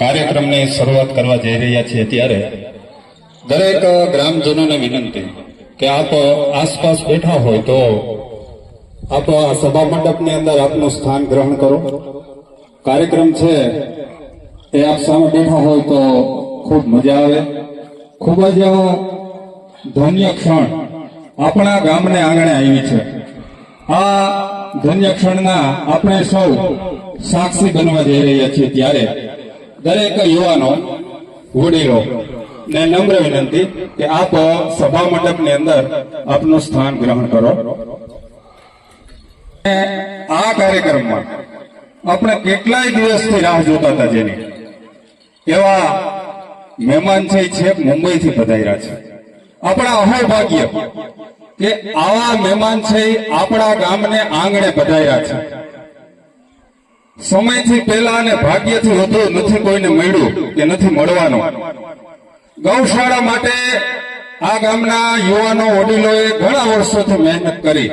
કાર્યક્રમની શરૂઆત કરવા જઈ રહ્યા છીએ ત્યારે દરેક ગ્રામજનોને વિનંતી કે આપ આસપાસ બેઠા હોય તો આપ આ સભા મંડપની અંદર આપનું સ્થાન ગ્રહણ કરો. કાર્યક્રમ છે એ આપ સામે બેઠા હોય તો ખૂબ મજા આવે. ખૂબ જ ધન્ય ક્ષણ આપણા ગામને આંગણે આવી છે. આ ધન્ય ક્ષણના આપણે સૌ સાક્ષી બનવા જઈ રહ્યા છીએ ત્યારે દરેક યુવાનો, વડીલો ને નમ્ર વિનંતી કે આપ સભા મંડપની અંદર આપનું સ્થાન ગ્રહણ કરો. આ કાર્યક્રમમાં આપણે કેટલાય દિવસથી રાહ જોતા હતા, જેની એવા મહેમાન છે મુંબઈથી પધાર્યા છે. આપણા અહોભાગ્ય કે આવા મહેમાન છે આપણા ગામને આંગણે પધાર્યા છે. સમયથી પહેલા અને ભાગ્યથી વધુ નથી કોઈને મળ્યું કે નથી મળવાનું. ગૌશાળા માટે આ ગામના યુવાનો, વડીલોએ ઘણા વર્ષોથી મહેનત કરી,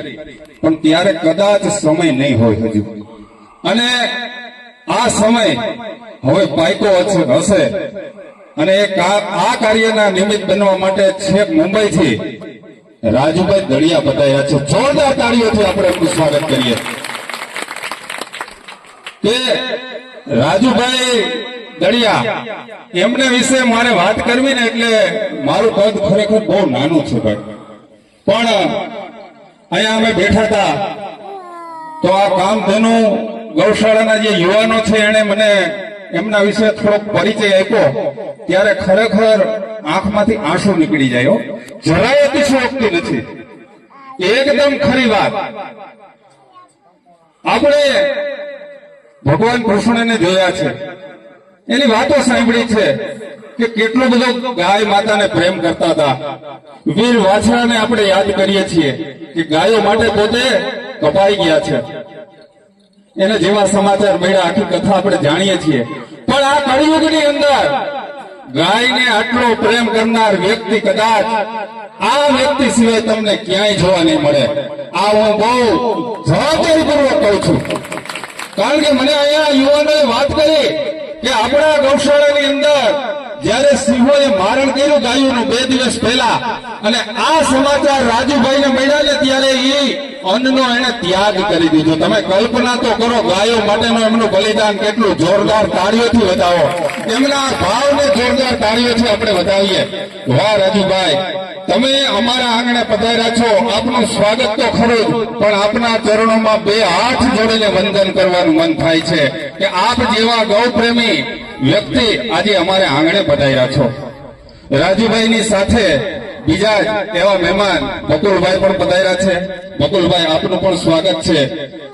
પણ ત્યારે કદાચ સમય નહીં હોય હજુ. અને આ સમય હવે પાયકો હશે અને આ કાર્યના નિમિત્ત બનવા માટે છેક મુંબઈથી રાજુભાઈ દળિયા પધાર્યા છે. જોરદાર તાળીઓથી આપણે એમનું સ્વાગત કરીએ કે રાજુભાઈ દળિયા, એમને વિશે મારે વાત કરવી ને એટલે મારું પદ ખરેખર બહુ નાનું છે ભાઈ, પણ અહીંયા અમે બેઠા હતા તો આ કામધેનુ ગૌશાળાના જે યુવાનો છે એને મને એમના વિશે થોડોક પરિચય આપ્યો ત્યારે ખરેખર આંખમાંથી આંસુ નીકળી જાય. જરાય અતિશયોક્તિ નથી, એકદમ ખરી વાત. આપણે ભગવાન કૃષ્ણને જોયા છે, એની વાતો સાંભળી છે કે કેટલો બધો ગાય માતાને પ્રેમ કરતા હતા. વીર વાછરાને આપણે યાદ કરીએ છીએ કે ગાયો માટે પોતે કપાઈ ગયા છે. એના જેવા સમાચાર મળ્યા, આખી કથા આપણે જાણીએ છીએ. પણ આ કળિયુગની અંદર ગાયને આટલો પ્રેમ કરનાર વ્યક્તિ કદાચ આ વ્યક્તિ સિવાય તમને ક્યાંય જોવા નહીં મળે. આ હું બહુ જવાબદારીપૂર્વક કહું છું, કારણ કે મને અહીંયા યુવાનોએ વાત કરી કે આપણા ગૌશાળાની અંદર જયારે સિંહોએ મારણ કર્યું ગાયોનું 2 દિવસ પહેલા, અને આ સમાચાર રાજુભાઈને મળ્યા ને ત્યારે એ અન્નનો એને ત્યાગ કરી દીધો. તમે કલ્પના તો કરો ગાયો માટેનું એમનું બલિદાન કેટલું. જોરદાર તાળીઓથી વધાવો, એમના ભાવને જોરદાર તાળીઓથી આપણે વધાવીએ. વાહ રાજુભાઈ, તમે અમારા આંગણે પધાર્યા છો, આપનું સ્વાગત તો ખરું જ, પણ આપના ચરણોમાં 2 હાથ જોડીને વંદન કરવાનું મન થાય છે કે આપ જેવા ગૌપ્રેમી વ્યક્તિ આજે અમારે આંગણે પધાર્યા છો. રાજુભાઈની સાથે બીજા જ એવા મહેમાન બકુલભાઈ પણ પધાર્યા છે. બકુલભાઈ, આપનું પણ સ્વાગત છે.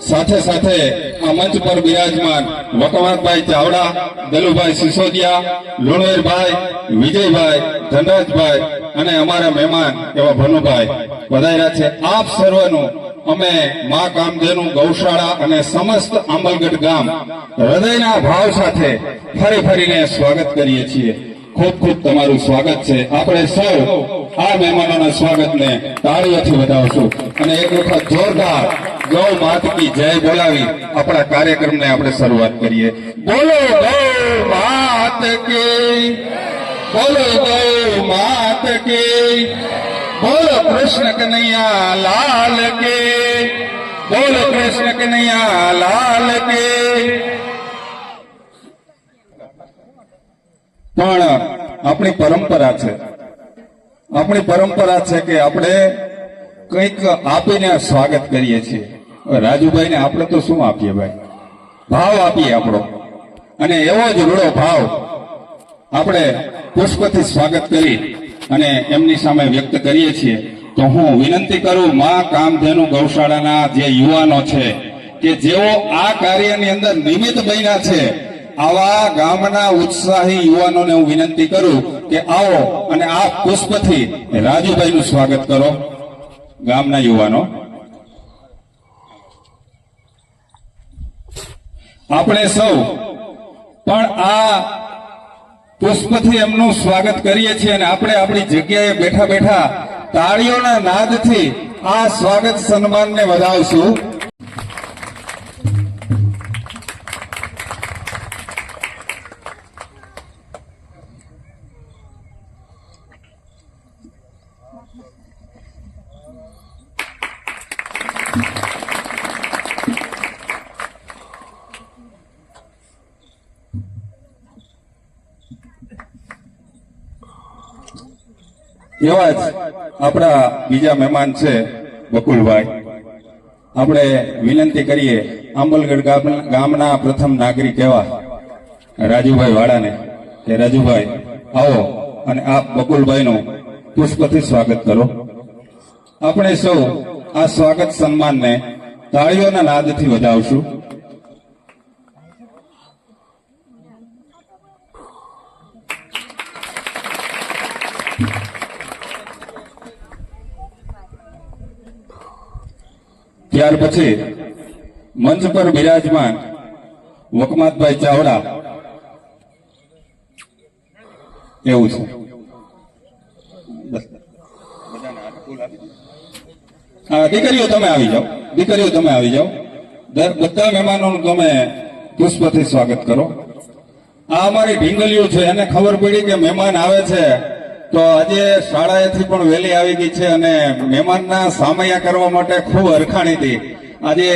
સાથે સાથે આ મંચ પર બિરાજમાન વકવાતભાઈ ચાવડા, દલુભાઈ સિસોદિયા, લુણવીરભાઈ, વિજયભાઈ, ધનરાજભાઈ અને અમારા મહેમાન એવા ભનુભાઈ પધાર્યા છે. આપ સર્વનું અમે મા કામધેનુ ગૌશાળા અને સમસ્ત આંબલગઢ ગામ હૃદયના ભાવ સાથે ફરીને સ્વાગત કરીએ છીએ. ખૂબ ખૂબ તમારું સ્વાગત છે. આપણે સૌ આ મહેમાનોના સ્વાગતને તાળીઓથી વધાવશું અને એક વખત જોરદાર ગૌ માત કી જય બોલાવી આપણા કાર્યક્રમને આપણે શરૂઆત કરીએ. બોલો ગૌ માત કી, બોલો ગૌ માત કી, બોલો કૃષ્ણ કનૈયા લાલ કે, બોલો કૃષ્ણ કનૈયા લાલ કે. પણ આપણી પરંપરા છે, આપણી પરંપરા છે કે આપણે કંઈક આપીને સ્વાગત કરીએ છીએ. રાજુભાઈને આપણે તો શું આપીએ ભાઈ, ભાવ આપીએ આપણો, અને એવો જ રૂડો ભાવ આપણે પુષ્પથી સ્વાગત કરી અને એમની સામે વ્યક્ત કરીએ છીએ. તો હું વિનંતી કરું મા કામધેનુ ગૌશાળાના જે યુવાનો છે કે જેઓ આ કાર્યની અંદર નિમિત્ત બન્યા છે, આવા ગામના ઉત્સાહી યુવાનોને હું વિનંતી કરું કે આવો અને આ પુષ્પથી રાજુભાઈનું સ્વાગત કરો. ગામના યુવાનો, આપણે સૌ પણ આ પુષ્પથી એમનું સ્વાગત કરીએ છીએ અને આપણે આપણી જગ્યાએ બેઠા બેઠા તાળીઓના નાદથી આ સ્વાગત સન્માનને વધાવશું. એવા જ આપણા બીજા મહેમાન છે બકુલભાઈ. આપણે વિનંતી કરીએ આંબલગઢ ગામના પ્રથમ નાગરિક એવા રાજુભાઈ વાળાને કે રાજુભાઈ આવો અને આપ બકુલભાઈનું પુષ્પથી સ્વાગત કરો. આપણે સૌ આ સ્વાગત સન્માનને તાળીઓના નાદથી વધાવશું. ત્યાર પછી મંચ પર બિરાજમાન વકમાતભાઈ ચાવડા એવું છે. હા, દીકરીઓ તમે આવી જાઓ, દીકરીઓ તમે આવી જાઓ. બધા મહેમાનોનું તમે પુષ્પથી સ્વાગત કરો. આ અમારી ઢીંગલીઓ છે, એને ખબર પડી કે મહેમાન આવે છે તો આજે શાળાએથી પણ વહેલી આવી ગઈ છે અને મહેમાનના સામૈયા કરવા માટે ખૂબ હરખાણી હતી. આજે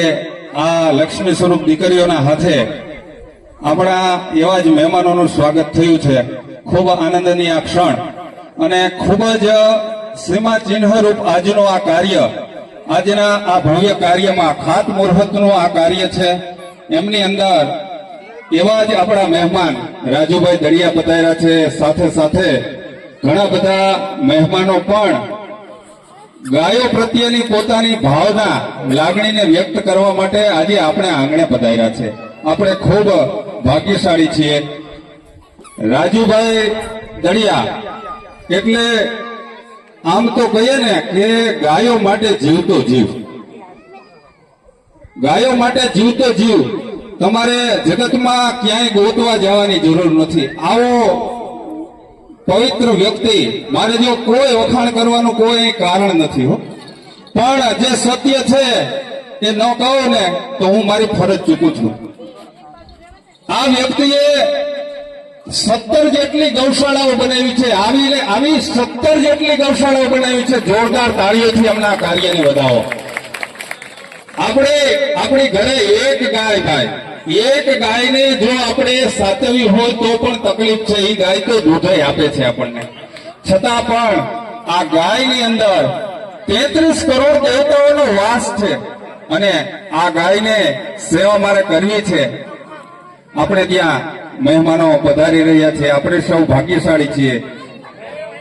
આ લક્ષ્મી સ્વરૂપ દીકરીઓના હાથે આપણા એવા જ મહેમાનોનું સ્વાગત થયું છે. ખૂબ આનંદની આ ક્ષણ અને ખૂબ જ સીમાચિહ્નરૂપ આજનું આ કાર્ય, આજના આ ભવ્ય કાર્યમાં ખાતમુહૂર્તનું આ કાર્ય છે. એમની અંદર એવા જ આપણા મહેમાન રાજુભાઈ દળિયા પધાર્યા છે. સાથે સાથે ઘણા બધા મહેમાનો પણ ગાયો પ્રત્યેની પોતાની ભાવના, લાગણીને વ્યક્ત કરવા માટે આજે આપણે આંગણે પધાર્યા છે. આપણે ખૂબ ભાગ્યશાળી છીએ. રાજુભાઈ દળિયા એટલે આમ તો કહીએ ને કે ગાયો માટે જીવતો જીવ, ગાયો માટે જીવતો જીવ. તમારે જગતમાં ક્યાંય ગોતવા જવાની જરૂર નથી. આવો પવિત્ર વ્યક્તિ, મારે જો કોઈ વખાણ કરવાનું કોઈ કારણ નથી હો, પણ જે સત્ય છે એ ન કહો ને તો હું મારી ફરજ ચૂકું છું. આ વ્યક્તિએ 17 જેટલી ગૌશાળાઓ બનાવી છે. આવી 17 જેટલી ગૌશાળાઓ બનાવી છે. જોરદાર તાળીઓથી એમના કાર્યને વધાવો. આપણી ઘરે એક ગાય થાય, એક ગાયને જો આપણે સાચવવી હોય તો પણ તકલીફ છે. એ ગાય તો દૂધાઈ આપે છે આપણને, છતાં પણ આ ગાયની અંદર 33 કરોડ દેવતાઓનો વાસ છે અને આ ગાયને સેવા મારે કરવી છે. આપણે ત્યાં મહેમાનો પધારી રહ્યા છે. આપણે સૌ ભાગ્યશાળી છીએ.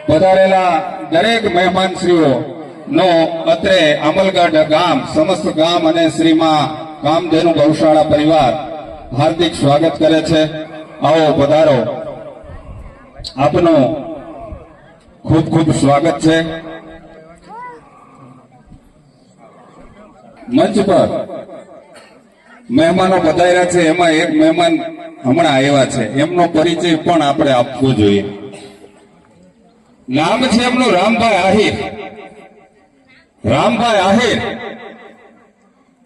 પધારેલા દરેક મહેમાનશ્રીઓ નો અત્રે આંબલગઢ ગામ, સમસ્ત ગામ અને શ્રીમાં કામધેનુ ગૌશાળા પરિવાર હાર્દિક સ્વાગત કરે છે. આવો પધારો, આપનું ખૂબ ખૂબ સ્વાગત છે. મંચ પર મહેમાનો પધાર્યા છે. એમાં એક મહેમાન હમણાં આવ્યા છે, એમનો પરિચય પણ આપણે આપવો જોઈએ. નામ છે એમનું રામભાઈ આહિર. રામભાઈ આહિર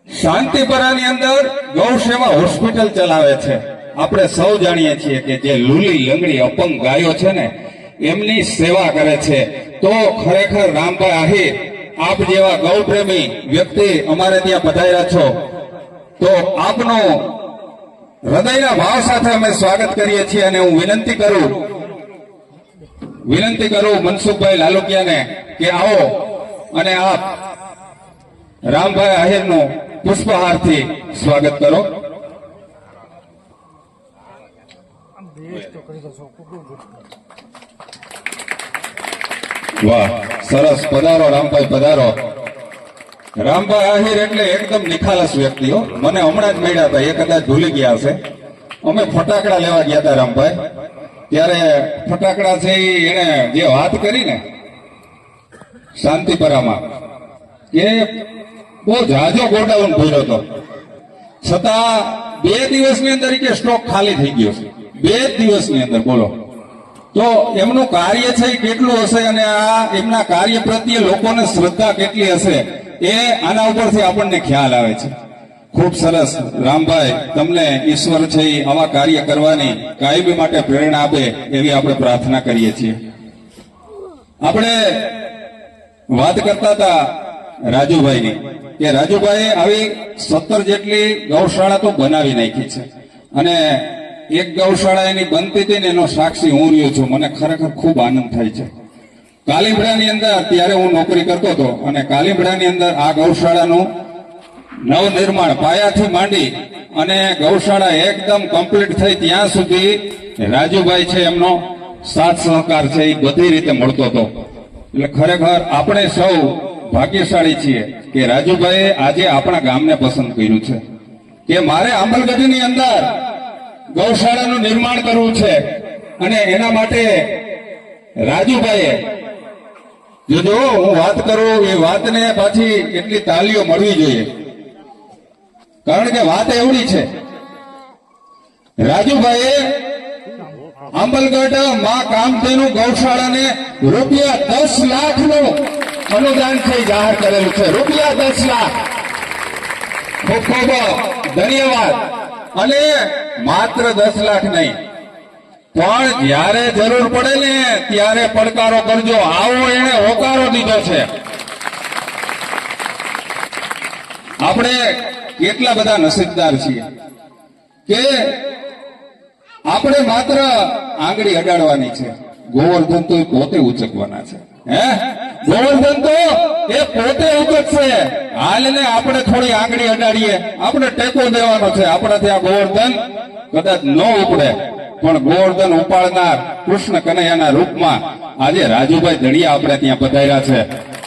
શાંતિપરાની અંદર ગૌ સેવા હોસ્પિટલ ચલાવે છે. આપણે સૌ જાણીએ છીએ કે જે લૂલી લંગડી અપંગ ગાયો છે ને એમની સેવા કરે છે. તો ખરેખર રામભાઈ આહિર, આપ જેવા ગૌ પ્રેમી વ્યક્તિ અમારે ત્યાં પધાર્યા છો તો આપનો હૃદયના ભાવ સાથે અમે સ્વાગત કરીએ છીએ. અને હું વિનંતી કરું મનસુખભાઈ લાલુકિયાને કે આવો અને આપ રામભાઈ આહિરનું પુષ્પહારથી સ્વાગત કરો. વાહ, સરસ. પધારો રામભાઈ, પધારો. રામભાઈ આહિર એટલે એકદમ નિખાલસ વ્યક્તિઓ. મને હમણાં જ મળ્યા હતા, એ કદાચ ભૂલી ગયા હશે. અમે ફટાકડા લેવા ગયા હતા રામભાઈ, ત્યારે ફટાકડા છે એને જે વાત કરી ને શાંતિપરામાં કે બહુ જાજો ગોડાઉન ભર્યો હતો, છતાં 2 દિવસની અંદર કે સ્ટોક ખાલી થઈ ગયો છે. 2 દિવસની અંદર બોલો તો એમનું કાર્ય છે એ કેટલું હશે અને આ એમના કાર્ય પ્રત્યે લોકોને શ્રદ્ધા કેટલી હશે એ આના ઉપરથી આપણને ખ્યાલ આવે છે. ખૂબ સરસ રામભાઈ, તમને ઈશ્વર છે એ આવા કાર્ય કરવાની કાયમી માટે પ્રેરણા આપે એવી આપણે પ્રાર્થના કરીએ છીએ. આપણે વાત કરતા હતા રાજુભાઈની કે રાજુભાઈ આવી 17 જેટલી ગૌશાળા તો બનાવી નાખી છે અને એક ગૌશાળા એની બનતી હતી ને એનો સાક્ષી હું રહ્યો છું. મને ખરેખર ખૂબ આનંદ થાય છે. કાલીમડાની અંદર ત્યારે હું નોકરી કરતો હતો અને કાલીમડાની અંદર આ ગૌશાળાનું નવનિર્માણ પાયાથી માંડી અને ગૌશાળા એકદમ કમ્પ્લીટ થઈ ત્યાં સુધી રાજુભાઈ છે એમનો સાથ સહકાર છે એ બધી રીતે મળતો હતો. એટલે ખરેખર આપણે સૌ ભાગ્યશાળી છીએ કે રાજુભાઈએ આજે આપણા ગામને પસંદ કર્યું છે કે મારે આંબલગઢની અંદર ગૌશાળાનું નિર્માણ કરવું છે અને એના માટે રાજુભાઈએ જો હું વાત કરું એ વાતને પાછી એટલી તાલીઓ મળવી જોઈએ, કારણ કે વાત એવડી છે. રાજુભાઈએ આંબલગઢ માં કામધેનુ ગૌશાળાને ₹10 લાખનું અનુદાન થી જાહેર કરેલું છે. ₹10 લાખ. ખૂબ ખૂબ ધન્યવાદ. અને માત્ર 10 લાખ નહીં, પણ જ્યારે જરૂર પડે ને ત્યારે પડકારો કરજો, આવો એને હોકારો દીધો છે. આપણે કેટલા બધા નસીબદાર છીએ કે આપણે માત્ર આંગળી અડાડવાની છે, ગોવર્ધન તો પોતે ઉચકવાના છે. ગોવર્ધન તો એ પોતે ઉચકશે. હાલને આપણે થોડી આંગળી અડાડીએ, આપણે ટેકો દેવાનો છે. આપણાથી આ ગોવર્ધન કદાચ ન ઉપડે, પણ ગોવર્ધન ઉપાડનાર કૃષ્ણ કનૈયાના રૂપમાં આજે રાજુભાઈ દળિયા આપણે ત્યાં પધાર્યા છે.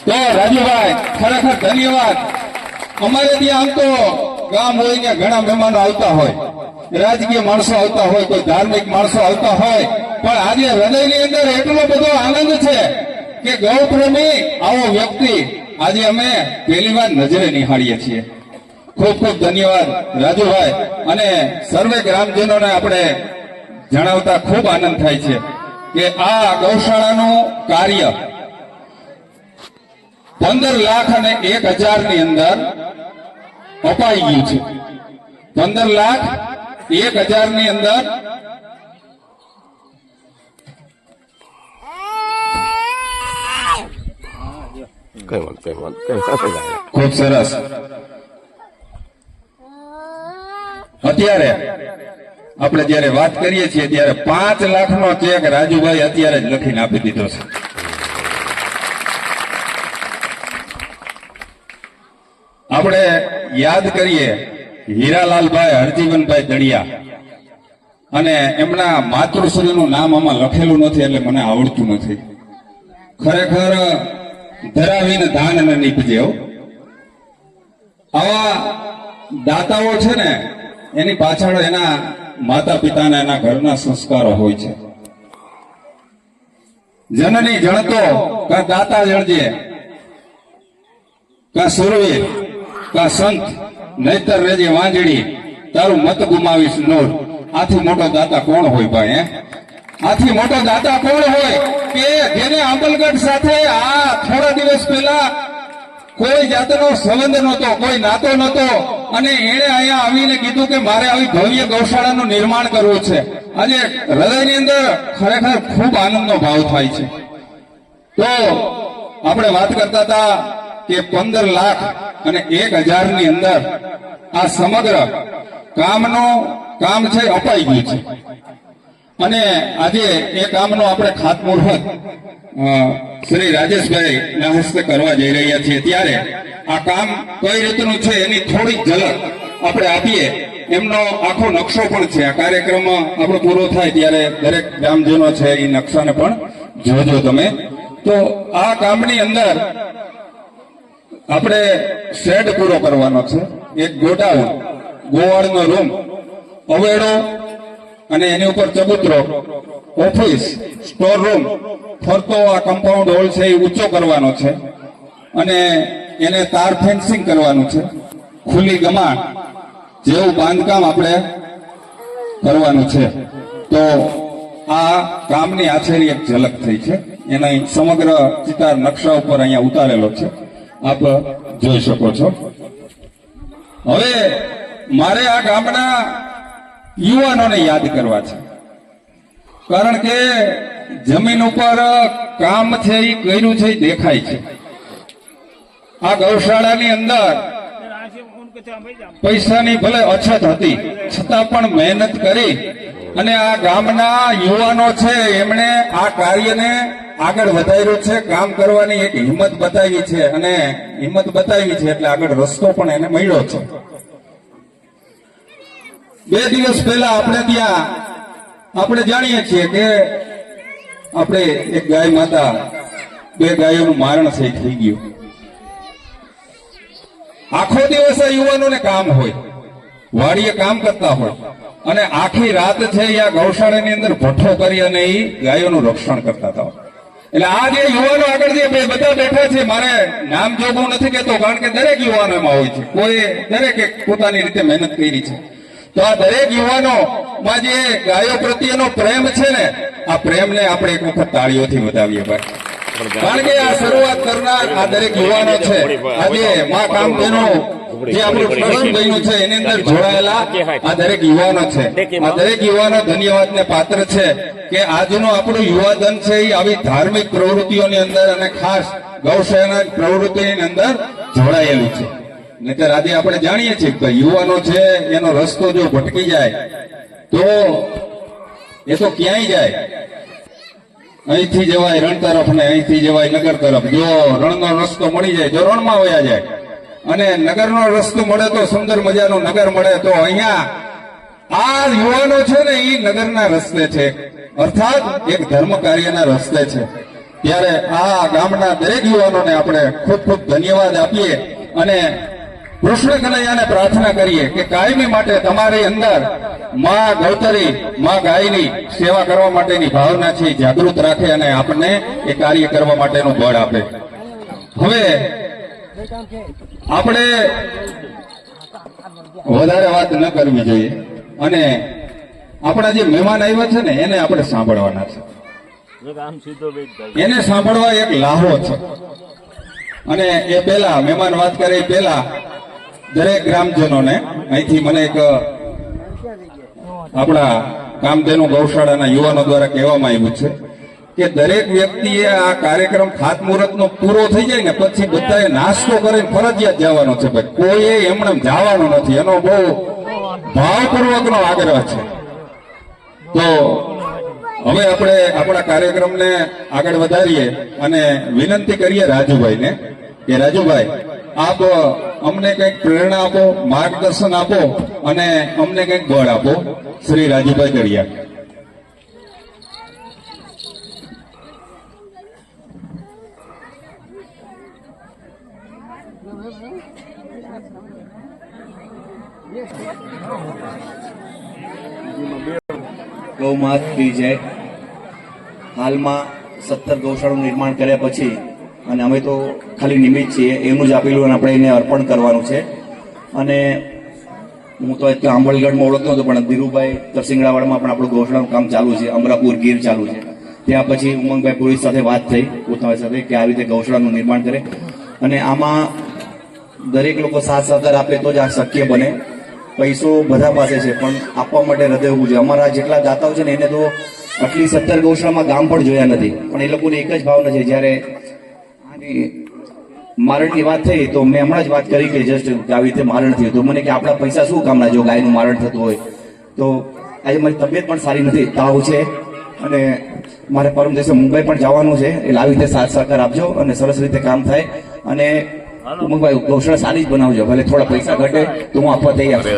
તો રાજુભાઈ ખરેખર ધન્યવાદ. અમારે ત્યાં આમ તો ગામ હોય ને ઘણા મહેમાનો આવતા હોય, રાજકીય માણસો આવતા હોય, કોઈ ધાર્મિક માણસો આવતા હોય, પણ આજે હૃદયની અંદર એટલો બધો આનંદ છે કે ગૌપ્રેમી આવો વ્યક્તિ આજે અમે પહેલી વાર નજરે નિહાળીએ છીએ. ખૂબ ખૂબ ધન્યવાદ રાજુભાઈ. અને સર્વે ગ્રામજનોને આપણે જણાવતા ખૂબ આનંદ થાય છે કે આ ગૌશાળાનું કાર્ય 15 લાખ અને 1,000 ની અંદર અપાઈ ગયું છે. 15 લાખ 1,000 ની અંદર ખૂબ સરસ. અત્યારે આપણે જયારે વાત કરીએ છીએ ત્યારે 5 લાખનો ચેક રાજુભાઈ અત્યારે જ લખીને આપી દીધો છે. આપણે યાદ કરીએ હીરાલાલભાઈ હરજીવનભાઈ દળિયા, અને એમના માતૃશ્રીનું નામ આમાં લખેલું નથી એટલે મને આવડતું નથી. ખરેખર ધરાવીને ધાન ન નીપજે. આવા દાતાઓ છે ને એની પાછળ એના માતા પિતાના એના ઘરના સંસ્કારો હોય છે. જનની જણતો કા દાતા જણજે, કા સુરવીર કા સંત, નહીતર રેજે વાંજળી, તારું મત ગુમાવીશ નૂર. આથી મોટો દાતા કોણ હોય ભાઈ? આથી મોટો દાતા કોણ હોય કે જેને આંબલગઢ સાથે આ થોડા દિવસ પહેલા કોઈ જાતનો સંબંધ નહોતો, કોઈ નાતો નહોતો, અને એણે અહીંયા આવીને કીધું કે મારે આવી ભવ્ય ગૌશાળાનું નિર્માણ કરવું છે. આજે હૃદયની અંદર ખરેખર ખૂબ આનંદનો ભાવ થાય છે. તો આપણે વાત કરતા હતા કે 15 લાખ અને 1,000 ની અંદર આ સમગ્ર કામ છે અપાઈ ગયું છે. અને આજે એ કામનો આપણે ખાતમુહૂર્ત શ્રી રાજેશભાઈ ના હસ્તે કરવા જઈ રહ્યા છીએ. ત્યારે આ કામ કઈ રીતનું છે એની થોડીક ઝલક આપણે આપીએ. એમનો આખો નકશો પણ છે. આ કાર્યક્રમ આપણો પૂરો થાય ત્યારે દરેક ગ્રામજનો છે એ નકશાને પણ જોજો તમે. તો આ કામની અંદર આપણે શેડ પૂરો કરવાનો છે, એક ગોડાઉન, ગોવાળનો રૂમ, અવેડો અને એની ઉપર ચબૂતરો, ઓફિસ, સ્ટોર રૂમ, ફરતો આ કમ્પાઉન્ડ હોલ છે એ ઊંચો કરવાનો છે, અને એને તાર ફેન્સિંગ કરવાનું છે. ખુલ્લી ગમાણ જેવું બાંધકામ આપણે કરવાનું છે. તો આ કામની આછેરી એક ઝલક થઈ છે. એના સમગ્ર ચિતાર નકશા ઉપર અહીંયા ઉતારેલો છે, આપ જોઈ શકો છો. હવે મારે આ ગામના યુવાનોને યાદ કરવા છે, કારણ કે જમીન ઉપર કામ છે એ કર્યું છે એ દેખાય છે. આ ગૌશાળાની અંદર પૈસાની ભલે અછત હતી છતાં પણ મહેનત કરી અને આ ગામના યુવાનો છે એમણે આ કાર્યને આગળ વધાર્યું છે, કામ કરવાની એક હિંમત બતાવી છે, અને હિંમત બતાવી છે એટલે આગળ રસ્તો પણ એને મળ્યો છે. 2 દિવસ પહેલા આપણે ત્યાં આપણે જાણીએ છીએ કે આપણે એક ગાય માતા 2 ગાયોનું મારણ થઈ ગયું. આખો દિવસ આ યુવાનોને કામ હોય, વાડીએ કામ કરતા હોય, અને આખી રાત છે આ ગૌશાળાની અંદર ભઠ્ઠો કરી અને એ ગાયોનું રક્ષણ કરતા હતા. એટલે આ જે યુવાનો આગળ જે બધા બેઠા છે, મારે નામ જોવું નથી કહેતો, કારણ કે દરેક યુવાનો એમાં હોય છે, કોઈ દરેકે પોતાની રીતે મહેનત કરી છે. તો આ દરેક યુવાનોમાં જે ગાયો પ્રત્યેનો પ્રેમ છે ને, આ પ્રેમને આપણે એક વખત તાળીઓથી વધાવીએ ભાઈ. કારણ કે આ શરૂઆત કરનાર આ દરેક યુવાનો છે, આજે મા કામધેનુ જે આપણું સ્મરણ બન્યું છે એની અંદર જોડાયેલા આ દરેક યુવાનો છે. આ દરેક યુવાનો ધન્યવાદને પાત્ર છે કે આજનું આપણું યુવાધન છે એ આવી ધાર્મિક પ્રવૃત્તિઓની અંદર અને ખાસ ગૌસેના પ્રવૃત્તિની અંદર જોડાયેલું છે. નહીતર આજે આપણે જાણીએ છીએ કે યુવાનો છે એનો રસ્તો જો ભટકી જાય તો એ તો ક્યાંય જાય. અહીંથી જવાય રણ તરફ ને અહીંથી જવાય નગર તરફ. જો રણનો રસ્તો મળી જાય તો રણમાં વયા જાય, અને નગરનો રસ્તો મળે તો સુંદર મજાનું નગર મળે. તો અહીંયા આ યુવાનો છે ને એ નગરના રસ્તે છે, અર્થાત એક ધર્મ કાર્યના રસ્તે છે. ત્યારે આ ગામના દરેક યુવાનોને આપણે ખૂબ ખૂબ ધન્યવાદ આપીએ અને કૃષ્ણ કનૈયાને પ્રાર્થના કરીએ કે કાયમી માટે તમારી અંદર મા ગૌતરી, મા ગાયની સેવા કરવા માટેની ભાવના છે જાગૃત રાખે અને આપણને એ કાર્ય કરવા માટેનું બળ આપે. હવે આપણે વધારે વાત ન કરવી જોઈએ અને આપણા જે મહેમાન આવ્યા છે ને એને આપણે સાંભળવાના છે. એને સાંભળવા એક લાહો છે. અને એ પહેલા મહેમાન વાત કરે એ પહેલા દરેક ગ્રામજનોને અહીંથી મને એક આપણા કામધેનુ ગૌશાળાના યુવાનો દ્વારા કહેવામાં આવ્યું છે કે દરેક વ્યક્તિએ આ કાર્યક્રમ ખાતમુહૂર્તનો પૂરો થઈ જાય ને પછી બધાએ નાસ્તો કરીને ફરજિયાત જવાનો છે ભાઈ, કોઈએ એમણે જવાનું નથી. એનો બહુ ભાવપૂર્વકનો આગ્રહ છે. તો હવે આપણે આપણા કાર્યક્રમને આગળ વધારીએ અને વિનંતી કરીએ રાજુભાઈને કે રાજુભાઈ આપ અમને કંઈક પ્રેરણા આપો, માર્ગદર્શન આપો અને અમને કંઈક બળ આપો. શ્રી રાજુભાઈ દળિયા. ગૌ માત કી જય. હાલમાં 17 ગૌશાળાનું નિર્માણ કર્યા પછી અને અમે તો ખાલી નિમિત્ત છીએ, એનું જ આપેલું અને આપણે એને અર્પણ કરવાનું છે. અને હું તો અત્યારે આંબળગઢમાં ઓળખતો હતો, પણ ધીરુભાઈ તરસિંગડાવાડમાં પણ આપણું ગૌશાળાનું કામ ચાલુ છે, અમરાપુર ગીર ચાલુ છે. ત્યાં પછી ઉમંગભાઈ પુરોહિત સાથે વાત થઈ પોતાની સાથે કે આ રીતે ગૌશાળાનું નિર્માણ કરે, અને આમાં દરેક લોકો સાથ સહકાર આપે તો જ આ શક્ય બને. પૈસો બધા પાસે છે પણ આપવા માટે હૃદય હોવું જોઈએ. અમારા જેટલા દાતાઓ છે ને એને તો આટલી 17 ગૌશાળામાં ગામ પણ જોયા નથી, પણ એ લોકોને એક જ ભાવના છે. જ્યારે મારણની વાત થઈ તો મેં હમણાં જ વાત કરી કે જસ્ટ આવી રીતે મારણ થયું તો મને કે આપણા પૈસા શું કામના જો ગાયનું મારણ થતું હોય. તો આજે મારી તબિયત પણ સારી નથી, તાવ છે અને મારે પરમ દિવસે મુંબઈ પણ જવાનું છે. એટલે આવી રીતે સાથ સહકાર આપજો અને સરસ રીતે કામ થાય. અને ઉમંગભાઈ ગૌશાળા સારી જ બનાવજો, ભલે થોડા પૈસા ઘટે તો હું આપવા તૈયાર છું.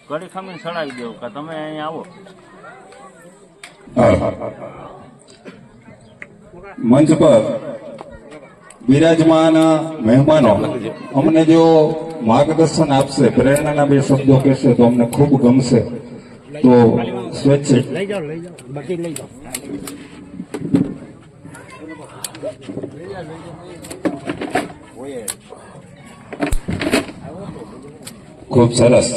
ઘડી ખમીને સડાવી દેવું કે તમે અહીંયા આવો. મંચ પર બિરાજમાન મહેમાનો અમને જો માર્ગદર્શન આપશે, પ્રેરણાના 2 શબ્દો કહેશે તો અમને ખૂબ ગમશે. તો સ્વૈચ્છિક ખૂબ સરસ.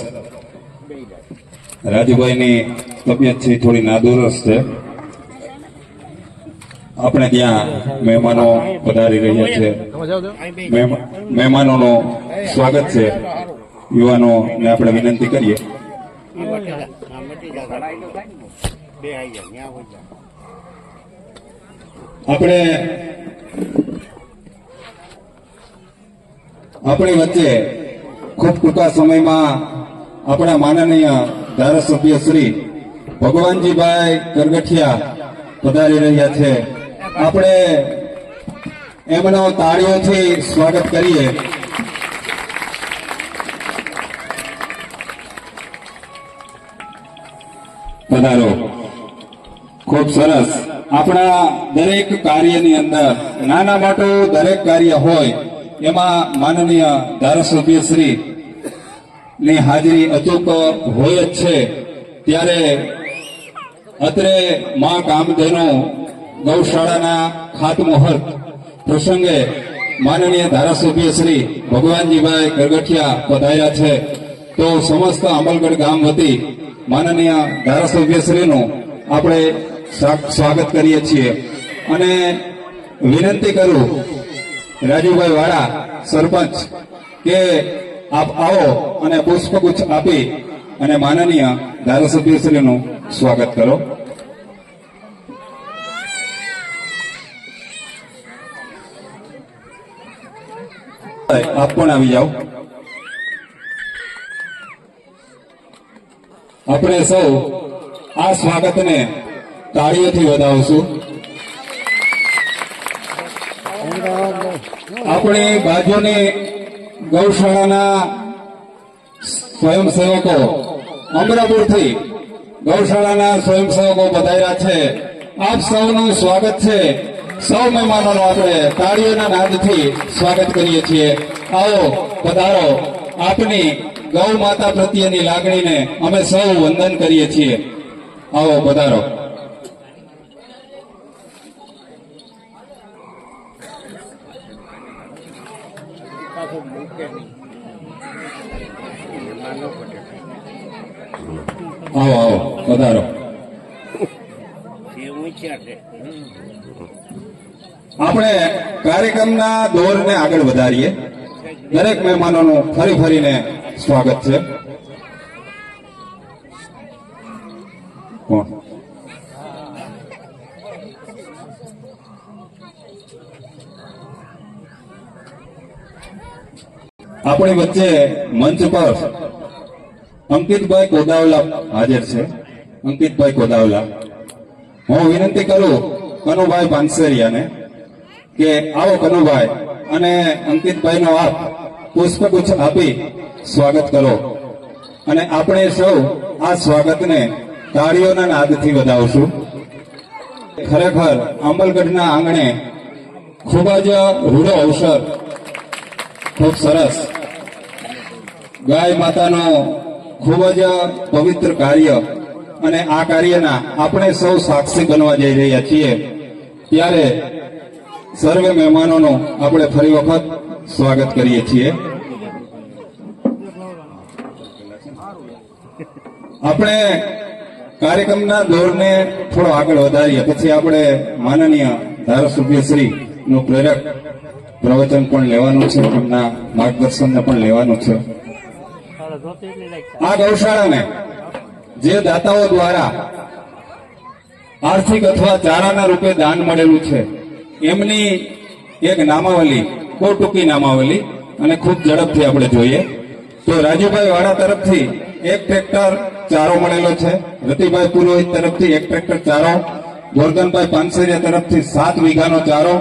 રાજુભાઈની તબિયત છે થોડી નાદુરસ્ત છે. આપણે ત્યાં મહેમાનો પધારી રહ્યા છે, મહેમાનોનું સ્વાગત છે. યુવાનોને આપણે વિનંતી કરીએ. આપણે આપણી વચ્ચે ખૂબ ટૂંકા સમયમાં આપણા માનનીય ધારાસભ્ય શ્રી ભગવાનજીભાઈ કરગઠિયા પધારી રહ્યા છે. આપણે એમનો તાળીઓથી સ્વાગત કરીએ. પધારો. ખૂબ સરસ. આપણા દરેક કાર્યની અંદર નાના મોટું દરેક કાર્ય હોય એમાં માનનીય ધારાસભ્ય શ્રી ની હાજરી અચૂક હોય જ છે. ત્યારે અત્રે મા કામધેનુ ગૌશાળાના ખાતમુહૂર્ત પ્રસંગે માનનીય ધારાસભ્ય શ્રી ભગવાનજીભાઈ કરગઠિયા પધાર્યા છે. તો સમસ્ત આંબલગઢ ગામ વતી માનનીય ધારાસભ્યશ્રીનું આપણે સ્વાગત કરીએ છીએ અને વિનંતી કરું રાજુભાઈ વાળા સરપંચ કે આપ આવો અને પુષ્પગુચ્છ આપી અને માનનીય ધારાસભ્યશ્રીનું સ્વાગત કરો. આપ પણ આવી જાઓ. આપણે સૌ આ સ્વાગતને તાળીઓથી વધાવશું. આપણી બાજુની ગૌશાળાના સ્વયંસેવકો અમરાપુરથી ગૌશાળાના સ્વયંસેવકો પધાર્યા છે. આપ સૌનું સ્વાગત છે. સૌ મહેમાનોનું આપણે તાળીઓના નાદથી સ્વાગત કરીએ છીએ. આવો પધારો. આપની ગૌ માતા પ્રત્યેની લાગણીને અમે સૌ વંદન કરીએ છીએ. આવો પધારો. આવો આવો પધારો. આપણે કાર્યક્રમના દોરને આગળ વધારીએ. દરેક મહેમાનોનું ફરી ફરીને સ્વાગત છે. કોણ? આપણી વચ્ચે મંચ પર અંકિતભાઈ કોદાવલા હાજર છે. અંકિતભાઈ કોદાવલા, હું વિનંતી કરું કનુભાઈ પાનસેરિયાને કે આવો કનુભાઈ અને અંકિતભાઈનો આપ પુષ્પગુચ્છ આપી સ્વાગત કરો અને આપણે સૌ આ સ્વાગતને તાળીઓના નાદથી વધાવશું. ખરેખર આંબલગઢના આંગણે ખૂબ જ રૂડો અવસર, ખૂબ સરસ ગાય માતાનો ખૂબ જ પવિત્ર કાર્ય અને આ કાર્યના આપણે સૌ સાક્ષી બનવા જઈ રહ્યા છીએ. ત્યારે સર્વે મહેમાનોનું આપણે ફરી વખત સ્વાગત કરીએ છીએ. આપણે કાર્યક્રમના દોરને થોડો આગળ વધારીએ, પછી આપણે માનનીય ધારાસભ્યશ્રી નું પ્રેરક પ્રવચન પણ લેવાનું છે, એમના માર્ગદર્શનને પણ લેવાનું છે. આ ગૌશાળાને જે દાતાઓ દ્વારા આર્થિક અથવા ચારાના રૂપે દાન મળેલું છે એમની એક નામાવલી, બહુ ટૂંકી નામાવલી અને ખૂબ ઝડપથી આપણે જોઈએ તો રાજુભાઈ વાળા તરફથી એક ટ્રેક્ટર ચારો મળેલો છે. રતિભાઈ પુરોહિત તરફથી એક ટ્રેક્ટર ચારો, ગોરધનભાઈ પાનસેરિયા તરફથી 7 વીઘાનો ચારો,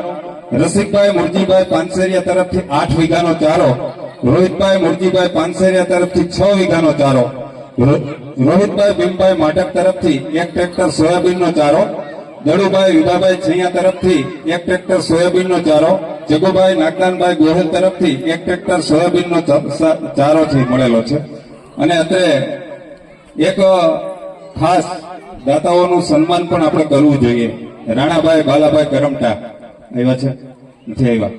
રસિકભાઈ મુરજીભાઈ પાનસેરિયા તરફથી 8 વીઘાનો ચારો, રોહિતભાઈ મુરજીભાઈ પાનસેરિયા તરફથી 6 વીઘાનો ચારો, રોહિતભાઈ ભીમભાઈ માટક તરફથી એક ટ્રેક્ટર સોયાબીનનો ચારો, દડુભાઈ વિભાભાઈ છૈયા તરફથી એક ટ્રેક્ટર સોયાબીનનો ચારો, જગુભાઈ નાગદાનભાઈ ગોહિલ તરફથી એક ટ્રેક્ટર સોયાબીનનો ચારો છે મળેલો છે. અને અત્રે એક ખાસ દાતાઓનું સન્માન પણ આપણે કરવું જોઈએ. રાણાભાઈ બાલાભાઈ કરમટા આવ્યા છે? નથી આવ્યા.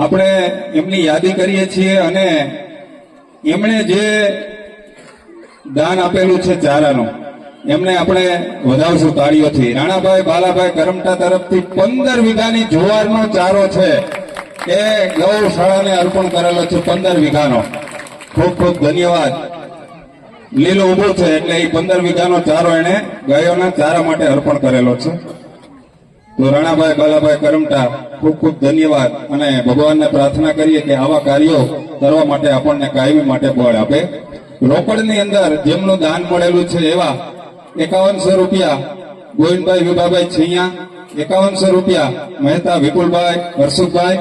આપણે એમની યાદી કરીએ છીએ અને એમણે જે દાન આપેલું છે ચારાનું, એમને આપણે વધાવશું તાળીઓથી. રાણાભાઈ બાલાભાઈ કરમટા તરફથી 15 વીઘાની જુવારનો ચારો છે એ ગૌશાળાને અર્પણ કરેલો છે. 15 વીઘાનો. ખૂબ ખૂબ ધન્યવાદ. લીલું ઉભું છે એટલે એ 15 વીઘાનો ચારો એને ગાયોના ચારા માટે અર્પણ કરેલો છે. તો રાણાભાઈ બાલાભાઈ કરમટા ખૂબ ખૂબ ધન્યવાદ અને ભગવાનને પ્રાર્થના કરીએ કે આવા કાર્યો કરવા માટે આપણને કાયમી માટે બળ આપે. રોકડની અંદર જેમનું દાન મળેલું છે એવા 5100 રૂપિયા ગોવિંદભાઈ વિભાભાઈ છૈયા, 5100 રૂપિયા મહેતા વિપુલભાઈ હર્ષુભાઈ,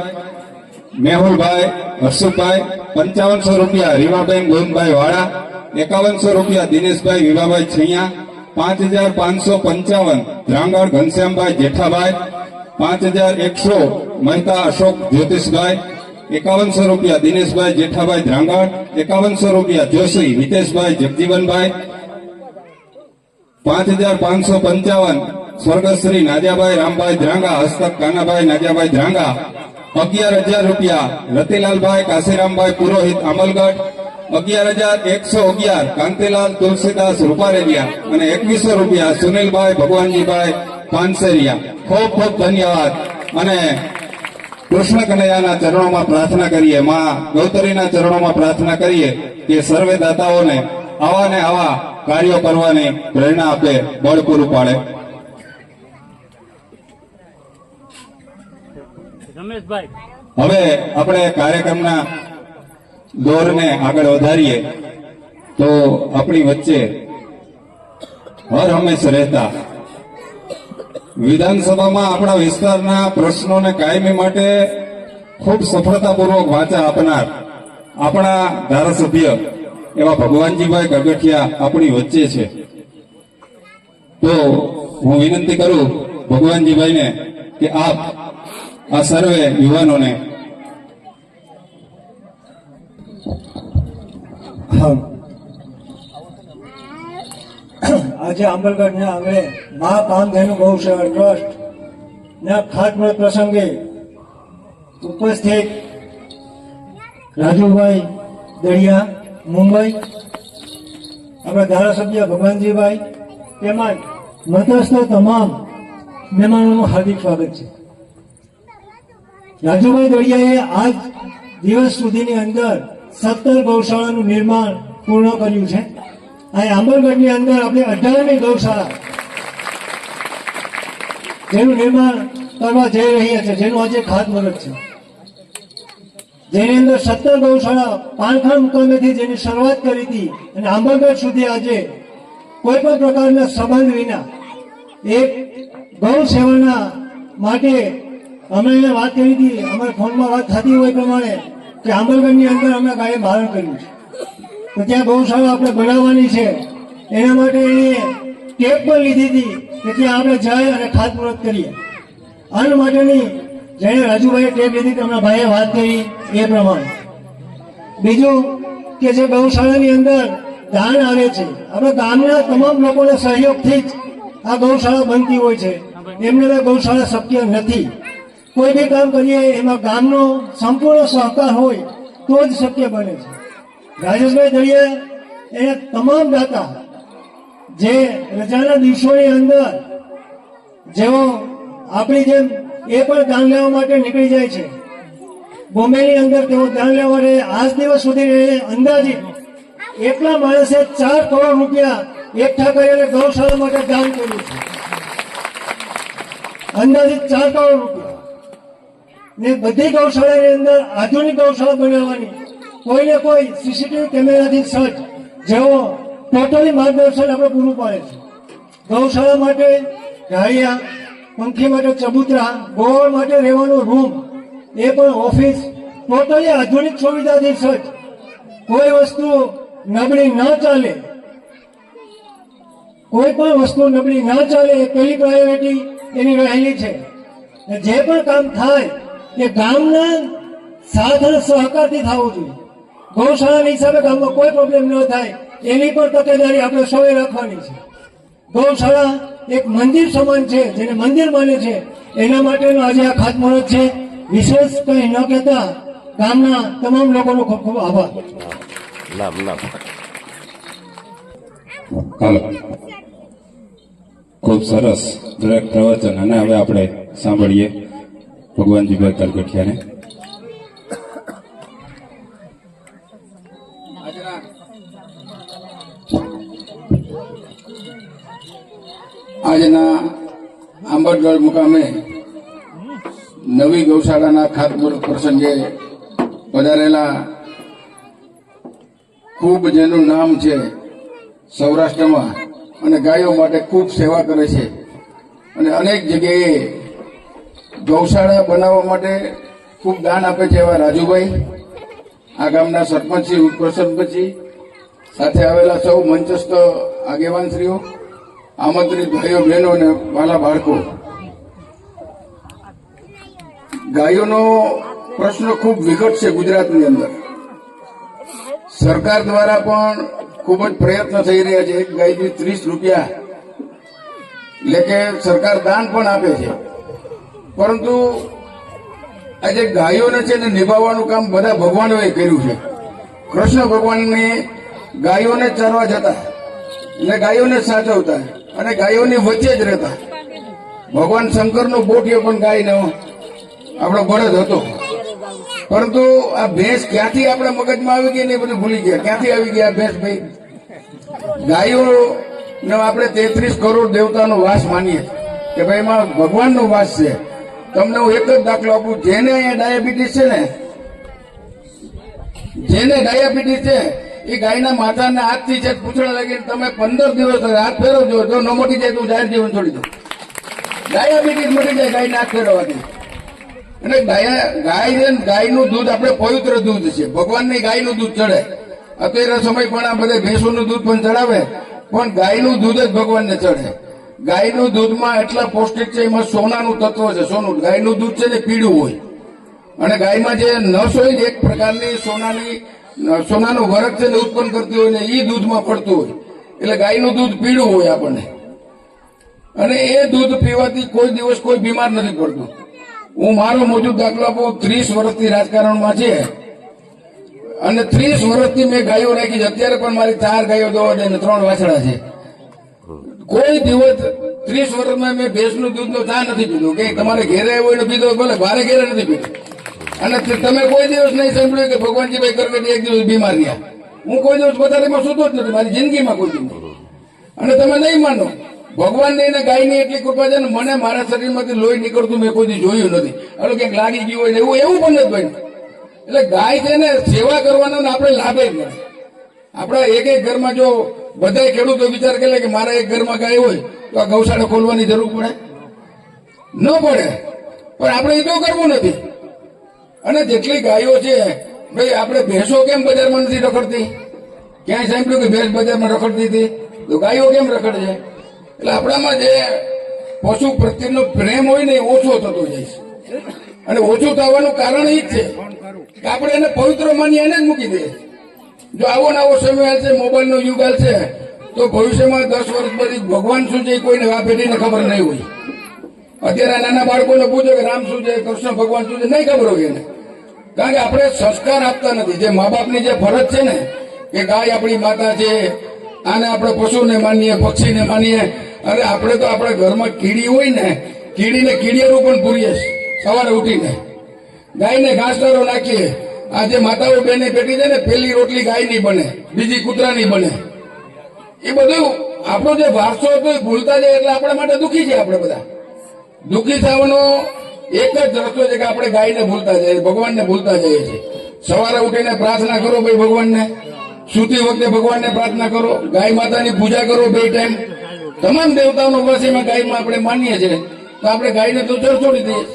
મેહુલભાઈ હર્ષુભાઈ, 5500 રૂપિયા રીવાબેન ગોવિંદભાઈ વાળા, 5100 રૂપિયા દિનેશભાઈ વિભાભાઈ છૈયા, 5555 ધ્રાંગણ ઘનશ્યામભાઈ જેઠાભાઈ, 5100 મહેતા અશોક જ્યોતિષભાઈ, 5100 રૂપિયા દિનેશભાઈ જેઠાભાઈ ધ્રાંગણ, 5100 રૂપિયા જોશી હિતેશભાઈ જગજીવનભાઈ, 5555 સ્વર્ગશ્રી નાજાભાઈ રામભાઈ ધ્રાંગા, હસ્તક કાનાભાઈ નાજાભાઈ ધ્રાંગા, 11000 રૂપિયા રતિલાલભાઈ કાશીરામભાઈ પુરોહિત અમલગઢ, 11111 કાંતિલાલ તુલસીદાસ રૂપારેલિયા અને 2100 રૂપિયા સુનિલભાઈ ભગવાનજીભાઈ પાનસેરિયા. ખૂબ ખૂબ ધન્યવાદ. અને કૃષ્ણ કનૈયાના ચરણોમાં પ્રાર્થના કરીએ, માં ગૌતરીના ચરણોમાં પ્રાર્થના કરીએ કે સર્વે દાતાઓને આવા ને આવા કાર્યો કરવાની પ્રેરણા આપે, બળ પૂરું પાડે. રમેશભાઈ હવે આપણે કાર્યક્રમના દોરને આગળ વધારીએ તો આપણી વચ્ચે હર હંમેશ રહેતા વિધાનસભામાં આપણા વિસ્તારના પ્રશ્નોને કાયમી માટે ખૂબ સફળતાપૂર્વક વાચા આપનાર આપણા ધારાસભ્ય એવા ભગવાનજીભાઈ ગગઠિયા આપણી વચ્ચે છે. તો હું વિનંતી કરું ભગવાનજીભાઈને કે આપ આ સર્વે યુવાનોને આજે આંબલગઢના આંગણે મા કામધેનુ ગૌશાળા ટ્રસ્ટ ના ખાતમુહૂર્ત પ્રસંગે ઉપસ્થિત રાજુભાઈ દળિયા મુંબઈ, આપણા ધારાસભ્ય ભગવાનજીભાઈ તેમજ મધસ્થ તમામ મહેમાનોનું હાર્દિક સ્વાગત છે. રાજુભાઈ દળિયાએ આજ દિવસ સુધીની અંદર 17 ગૌશાળાનું નિર્માણ પૂર્ણ કર્યું છે. આ આંબલગઢની અંદર આપણે 18મી ગૌશાળા જેનું નિર્માણ કરવા જઈ રહ્યા છે, જેનું આજે ખાતમુહૂર્ત છે, જેની અંદર 17 ગૌશાળા પાનખા મુકામેથી જેની શરૂઆત કરી હતી અને આંબલગઢ સુધી આજે કોઈ પણ પ્રકારના સંબંધ વિના એક ગૌ સેવાના માટે અમે એને વાત કરી હતી, અમારા ફોનમાં વાત થતી હોય પ્રમાણે કે આંબલગઢની અંદર અમે ગાયે મારણ કર્યું છે, તો ત્યાં ગૌશાળા આપણે બનાવવાની છે. એના માટે એને ટેપ પણ લીધી હતી કે ત્યાં આપણે જઈ અને ખાતમુહૂર્ત કરીએ. આના માટેની જેને રાજુભાઈએ ટેપ લીધી હમણાં ભાઈએ વાત કરી એ પ્રમાણે. બીજું કે જે ગૌશાળાની અંદર દાન આવે છે, આપણા ગામના તમામ લોકોના સહયોગથી જ આ ગૌશાળા બનતી હોય છે. એમને તો ગૌશાળા શક્ય નથી. કોઈ બી કામ કરીએ એમાં ગામનો સંપૂર્ણ સહકાર હોય તો જ શક્ય બને છે. રાજેશભાઈ દળિયા એ તમામ દાતા જે રજાના દિવસોની અંદર જેઓ આપણી જેમ એ પણ દાન લેવા માટે નીકળી જાય છે. બોમ્બેની અંદર તેઓ દાન લેવા માટે આજ દિવસ સુધી અંદાજિત એટલા માણસે 4 કરોડ રૂપિયા એકઠા કરી અને ગૌશાળા માટે દાન કર્યું છે. અંદાજિત 4 કરોડ રૂપિયા. ને બધી ગૌશાળાની અંદર આધુનિક ગૌશાળા બનાવવાની કોઈને કોઈ સીસીટીવી કેમેરાથી સજ્જ જેવો ટોટલી માર્ગદર્શન આપણે પૂરું પાડે છે. ગૌશાળા માટે ગાળિયા, પંખી માટે ચબૂતરા, ગોળ માટે રહેવાનો રૂમ, એ પણ ઓફિસ ટોટલી આધુનિક સુવિધાથી સજ્જ. કોઈ વસ્તુ નબળી ન ચાલે, કોઈ પણ વસ્તુ નબળી ન ચાલે એ પહેલી પ્રાયોરિટી એની રહેલી છે. જે પણ કામ થાય એ ગામના સાથ અને સહકારથી થવું જોઈએ. ગૌશાળાના હિસાબે ગામમાં કોઈ પ્રોબ્લેમ ન થાય એની પણ તકેદારી આપણે સૌએ રાખવાની છે. ગૌશાળા એક મંદિર સમાન છે, જેને મંદિર માને છે, એના માટેનો આજે આ ખાતમુહૂર્ત છે. વિશેષ કંઈ ન કહેતા ગામના તમામ લોકોનો ખૂબ ખૂબ આભાર. હાલો, ખૂબ સરસ દરેક પ્રવચન. અને હવે આપણે સાંભળીએ ભગવાનજીભાઈ કલગઠિયાને. આજના આંબટગઢ મુકામે નવી ગૌશાળાના ખાતમુહૂર્ત પ્રસંગે પધારેલા ખૂબ જેનું નામ છે સૌરાષ્ટ્રમાં અને ગાયો માટે ખૂબ સેવા કરે છે અને અનેક જગ્યાએ ગૌશાળા બનાવવા માટે ખૂબ દાન આપે છે એવા રાજુભાઈ, આ ગામના સરપંચશ્રી, ઉપસરપંચજી, સાથે આવેલા સૌ મંચસ્થ આગેવાનશ્રીઓ, આમંત્રિત ભાઈઓ બહેનો અને વાલા બાળકો. ગાયોનો પ્રશ્ન ખૂબ વિકટ છે ગુજરાતની અંદર. સરકાર દ્વારા પણ ખૂબ જ પ્રયત્ન થઈ રહ્યા છે. એક ગાયથી 30 રૂપિયા એટલે કે સરકાર દાન પણ આપે છે, પરંતુ આજે ગાયોને છે ને નિભાવવાનું કામ બધા ભગવાનોએ કર્યું છે. કૃષ્ણ ભગવાનને ગાયોને ચરવા જતા એટલે ગાયોને સાચવતા અને ગાયોની વચ્ચે જ રહેતા. ભગવાન શંકરનો બોટિયો પણ ગાયનો આપણો બળદ હતો, પરંતુ આ ભેંસ ક્યાંથી આપણા મગજમાં આવી ગઈ ને એ બધું ભૂલી ગયા. ક્યાંથી આવી ગયા ભેંસ? ભાઈ, ગાયો આપણે 33 કરોડ દેવતાનો વાસ માનીએ કે ભાઈ એમાં ભગવાનનો વાસ છે. તમને હું એક જ દાખલો આપું. જેને અહીંયા ડાયાબિટીસ છે ને, જેને ડાયાબિટીસ છે એ ગાયના માથાને હાથથી છે પૂછડા લાગીને તમે 15 દિવસ હાથ ફેરવજો, જો ન મટી જાય તો જાહેર જીવન છોડી દો. ડાયાબિટીસ મટી જાય ગાયને હાથ ફેરવવાથી. અને ગાયનું દૂધ આપણે પવિત્ર દૂધ છે. ભગવાનની ગાયનું દૂધ ચડે. અત્યારે સમય પણ આ બધા ભેંસોનું દૂધ પણ ચડાવે, પણ ગાયનું દૂધ જ ભગવાનને ચડે. ગાયનું દૂધમાં એટલા પૌષ્ટિક છે, એમાં સોનાનું તત્વ છે. સોનું, ગાયનું દૂધ છે ને પીળું હોય, અને ગાયમાં જે નસ હોય ને એક પ્રકારની સોનાનો વરખ છે ને ઉત્પન્ન કરતી હોય ને એ દૂધમાં પડતું હોય, એટલે ગાયનું દૂધ પીળું હોય આપણને. અને એ દૂધ પીવાથી કોઈ દિવસ કોઈ બીમાર નથી પડતું. હું મારો મોજૂદ દાખલો આપું. 30 વર્ષથી રાજકારણમાં છે અને 30 વર્ષથી મેં ગાયો રાખી છે. અત્યારે પણ મારી 4 ગાયો દોવા દે ને 3 વાછડા છે. કોઈ દિવસ 30 વર્ષમાં મેં ભેંસનું દૂધનો ચા નથી પીધો. કે તમારે ઘેરે હોય ને પીધો, ભલે મારે ઘેરે નથી પીધો. અને તમે કોઈ દિવસ નહીં સાંભળ્યું કે ભગવાનજીભાઈ કરકટી એક દિવસ બીમાર રહ્યા. હું કોઈ દિવસ પથારીમાં સૂતો જ નથી મારી જિંદગીમાં કોઈ દિવસ. અને તમે નહીં માનો, ભગવાનની અને ગાયની એટલી કૃપા છે ને, મને મારા શરીરમાંથી લોહી નીકળતું મેં કોઈ દી જોયું નથી. હવે ક્યાંક લાગી ગયું હોય ને એવું પણ નથી બન્યું. એટલે ગાય છે ને સેવા કરવાનો ને આપણે લાભે જ મળે. આપણા એક ઘરમાં જો બધા ખેડૂતો વિચાર કરે કે મારા એક ઘરમાં ગાય હોય તો આ ગૌશાળા ખોલવાની જરૂર પડે? ન પડે. પણ આપણે એ તો કરવું નથી. અને જેટલી ગાયો છે ભાઈ, આપણે ભેંસો કેમ બજારમાં નથી રખડતી? ક્યાંય સાંભળ્યું કે ભેંસ બજારમાં રખડતી હતી? તો ગાયો કેમ રખડે છે? એટલે આપણામાં જે પશુ પ્રત્યેનો પ્રેમ હોય ને એ ઓછો થતો જાય છે. અને ઓછું થવાનું કારણ એ જ છે કે આપણે એને પવિત્ર માની એને જ મૂકી દઈએ. જો આવો ને આવો સમય હાલશે, મોબાઈલનો યુગ હાલશે, તો ભવિષ્યમાં 10 વર્ષ પછી ભગવાન શું છે કોઈને આ પેઢીને ખબર નહીં હોય. અત્યારે નાના બાળકોને પૂછો કે રામ શું છે, કૃષ્ણ ભગવાન શું છે, નહીં ખબર હોય એને. કારણ કે આપણે સંસ્કાર આપતા નથી. જે મા બાપની જે ફરજ છે ને કે ગાય આપણી માતા છે, આને આપણે પશુને માનીએ, પક્ષીને માનીએ. અરે આપણે તો આપણા ઘરમાં કીડી હોય ને, કીડીને કીડિયારું પણ પૂરીએ સવારે ઉઠીને. ગાયને ઘાસચારો નાખીએ. આ જે માતાઓ બેને પેટી છે ને, પેલી રોટલી ગાયની બને, બીજી કૂતરાની બને. એ બધું આપણો જે વારસો હતો એ ભૂલતા જાય. એટલે આપણા માટે દુઃખી છે. આપણે બધા દુઃખી થવાનો એક જ રસ્તો છે કે આપણે ગાયને ભૂલતા જઈએ, ભગવાનને ભૂલતા જઈએ છીએ. સવારે ઉઠીને પ્રાર્થના કરો ભાઈ ભગવાનને, સૂતી વખતે ભગવાનને પ્રાર્થના કરો, ગાય માતાની પૂજા કરો 2 ટાઈમ. તમામ દેવતાઓનો વસીમાં ગાયમાં આપણે માનીએ છીએ, તો આપણે ગાયને તો છોડી દઈએ.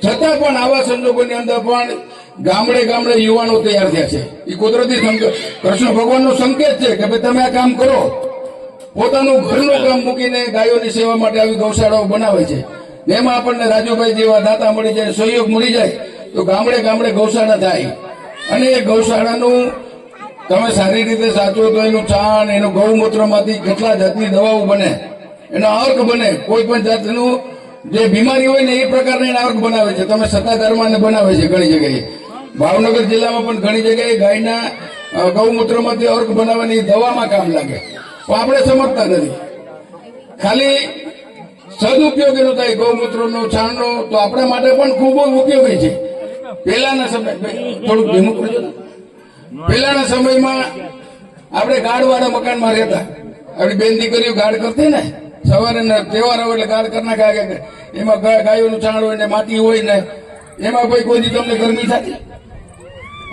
છતાં પણ આવા સંજોગોની અંદર પણ ગામડે ગામડે યુવાનો તૈયાર થયા છે. એ કુદરતી કૃષ્ણ ભગવાનનો સંકેત છે કે ભાઈ તમે આ કામ કરો. પોતાનું ઘરનું કામ મૂકીને ગાયોની સેવા માટે આવી ગૌશાળાઓ બનાવે છે. એમાં આપણને રાજુભાઈ જેવા દાતા મળી જાય, સહયોગ મળી જાય, તો ગામડે ગામડે ગૌશાળા થાય. અને એ ગૌશાળાનું તમે સારી રીતે સાચવો તો એનું છાણ, એનું ગૌમૂત્રમાંથી કેટલા જાતની દવાઓ બને, એનો અર્ક બને. કોઈ પણ જાતનું જે બીમારી હોય ને એ પ્રકારના એના અર્ક બનાવે છે. તમે સત્તાધારમાં બનાવે છે ઘણી જગ્યાએ. ભાવનગર જિલ્લામાં પણ ઘણી જગ્યાએ ગાયના ગૌમૂત્રમાંથી અર્ક બનાવવાની દવામાં કામ લાગે. તો આપણે સમજતા નથી. ખાલી સદુપયોગ એનો થાય ગૌમૂત્રનો, છાણનો, તો આપણા માટે પણ ખૂબ ઉપયોગી છે. પહેલાના સમય થોડુંક ધીમું કરજો. પહેલાના સમયમાં આપણે ગાઢવાળા મકાનમાં રહેતા. આપણી બેન દીકરીઓ ગાઢ કરતી ને, સવારે તહેવાર આવે એટલે ગાઢ કરી નાખે. એમાં ગાયોનું છાણ હોય ને માટી હોય ને, એમાં ભાઈ કોઈ દી તમને ગરમી થતી?